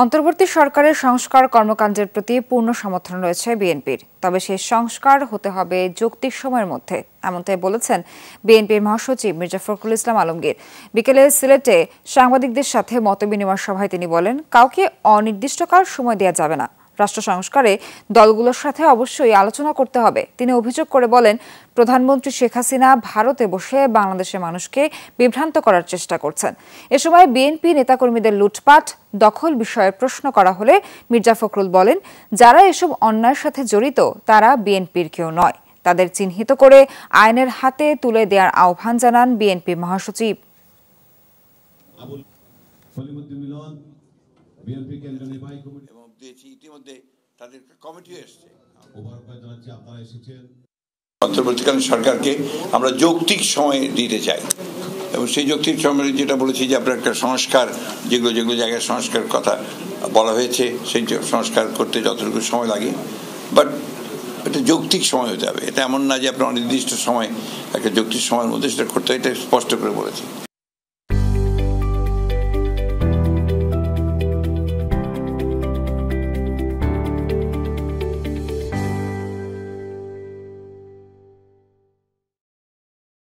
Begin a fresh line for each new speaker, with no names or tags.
অন্তর্বর্তী সরকারের সংস্কার কর্মকাণ্ডের প্রতি পূর্ণ সমর্থন রয়েছে বিএনপির, তবে সেই সংস্কার হতে হবে যৌক্তিক সময়ের মধ্যে, এমনটাই বলেছেন বিএনপির মহাসচিব মির্জা ফখরুল ইসলাম আলমগীর। বিকেলে সিলেটে সাংবাদিকদের সাথে মতবিনিময় সভায় তিনি বলেন, কাউকে অনির্দিষ্টকাল সময় দেওয়া যাবে না। রাষ্ট্র সংস্কারে দলগুলোর সাথে অবশ্যই আলোচনা করতে হবে। তিনি অভিযোগ করে বলেন, প্রধানমন্ত্রী শেখ হাসিনা ভারতে বসে বাংলাদেশের মানুষকে বিভ্রান্ত করার চেষ্টা করছেন। এ সময় বিএনপি নেতাকর্মীদের লুটপাট দখল বিষয়ে প্রশ্ন করা হলে মির্জা ফখরুল বলেন, যারা এসব অন্যায়ের সাথে জড়িত তারা বিএনপির কেউ নয়। তাদের চিহ্নিত করে আইনের হাতে তুলে দেওয়ার আহ্বান জানান বিএনপি মহাসচিব।
ইতিমধ্যে তাদের কমিটি এসেছে। অন্তর্বর্তীকালীন সরকারকে আমরা যৌক্তিক সময় দিতে চাই এবং সেই যৌক্তিক সময় যেটা বলেছি যে আপনার একটা সংস্কার যেগুলো জায়গায় সংস্কারের কথা বলা হয়েছে সেই সংস্কার করতে যতটুকু সময় লাগে, বাট এটা যৌক্তিক সময় হতে হবে। এটা এমন না যে আপনার অনির্দিষ্ট সময়, একটা যৌক্তিক সময়ের মধ্যে সেটা করতে হয়, এটা স্পষ্ট করে বলেছি।